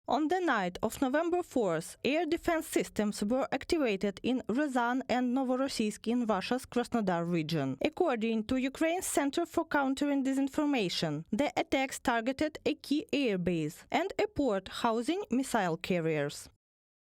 On the night of November 4th, air defense systems were activated in Ryazan and Novorossiysk in Russia's Krasnodar region. According to Ukraine's Center for Countering Disinformation, the attacks targeted a key airbase and a port housing missile carriers.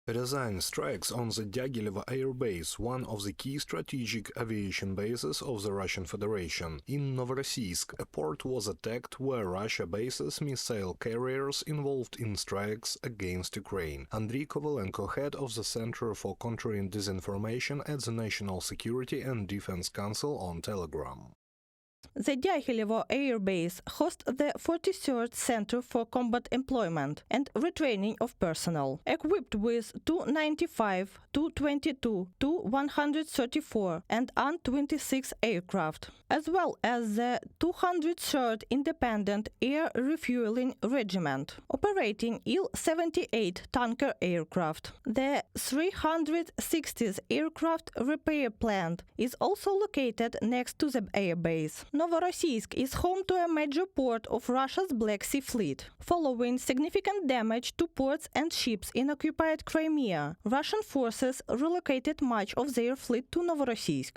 Ryazan strikes on the Dyagilevo Air Base, one of the key strategic aviation bases of the Russian Federation. In Novorossiysk, a port was attacked where Russia bases missile carriers involved in strikes against Ukraine. Andriy Kovalenko, head of the Center for Countering Disinformation at the National Security and Defense Council, on Telegram. The Dyagilevo Air Base hosts the 43rd Center for Combat Employment and Retraining of Personnel, equipped with Tu-95, Tu-22, Tu-134 and An-26 aircraft, as well as the 203rd Independent Air Refueling Regiment, operating Il-78 tanker aircraft. The 360th Aircraft Repair Plant is also located next to the airbase. Novorossiysk is home to a major port of Russia's Black Sea Fleet. Following significant damage to ports and ships in occupied Crimea, Russian forces relocated much of their fleet to Novorossiysk.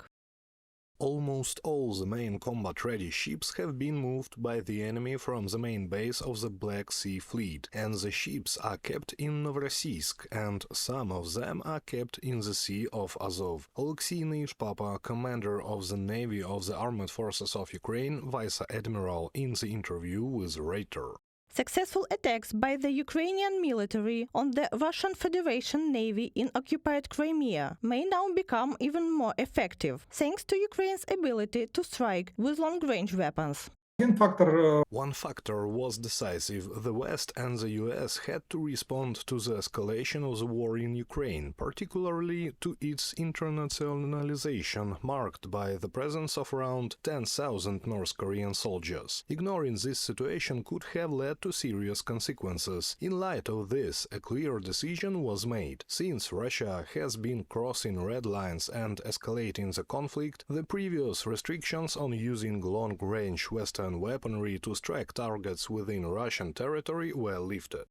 Almost all the main combat-ready ships have been moved by the enemy from the main base of the Black Sea Fleet, and the ships are kept in Novorossiysk, and some of them are kept in the Sea of Azov. Oleksiy Nyshpapa, commander of the Navy of the Armed Forces of Ukraine, Vice Admiral, in the interview with Reuters. Successful attacks by the Ukrainian military on the Russian Federation Navy in occupied Crimea may now become even more effective, thanks to Ukraine's ability to strike with long-range weapons. One factor was decisive. The West and the US had to respond to the escalation of the war in Ukraine, particularly to its internationalization, marked by the presence of around 10,000 North Korean soldiers. Ignoring this situation could have led to serious consequences. In light of this, a clear decision was made. Since Russia has been crossing red lines and escalating the conflict, the previous restrictions on using long-range Western weaponry to strike targets within Russian territory were lifted.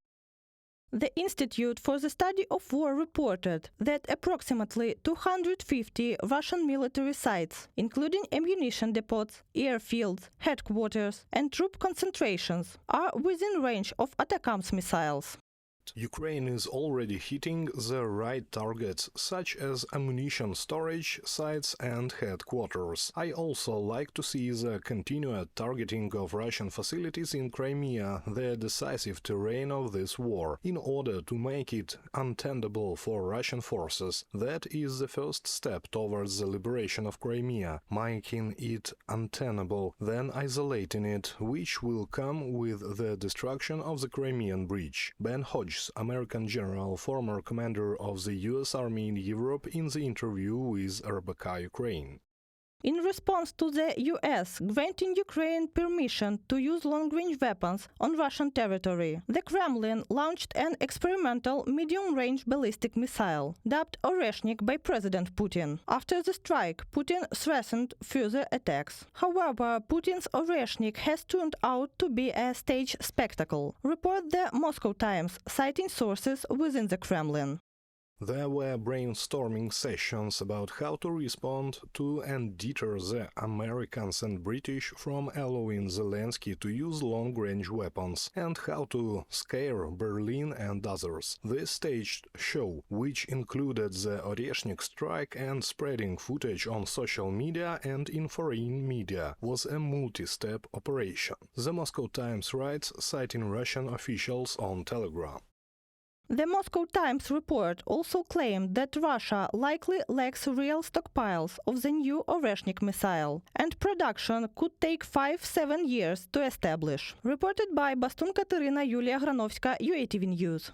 The Institute for the Study of War reported that approximately 250 Russian military sites, including ammunition depots, airfields, headquarters and troop concentrations, are within range of ATACMS missiles. Ukraine is already hitting the right targets, such as ammunition storage sites and headquarters. I also like to see the continued targeting of Russian facilities in Crimea, the decisive terrain of this war, in order to make it untenable for Russian forces. That is the first step towards the liberation of Crimea, making it untenable, then isolating it, which will come with the destruction of the Crimean Bridge. Ben Hodges, American general, former commander of the US Army in Europe, in the interview with RBK Ukraine. In response to the US granting Ukraine permission to use long-range weapons on Russian territory, the Kremlin launched an experimental medium-range ballistic missile, dubbed Oreshnik by President Putin. After the strike, Putin threatened further attacks. However, Putin's Oreshnik has turned out to be a stage spectacle, report the Moscow Times, citing sources within the Kremlin. There were brainstorming sessions about how to respond to and deter the Americans and British from allowing Zelensky to use long-range weapons, and how to scare Berlin and others. This staged show, which included the Oreshnik strike and spreading footage on social media and in foreign media, was a multi-step operation. The Moscow Times writes, citing Russian officials on Telegram. The Moscow Times report also claimed that Russia likely lacks real stockpiles of the new Oreshnik missile, and production could take 5-7 years to establish. Reported by Bastun Katerina Yulia Granovska, UATV News.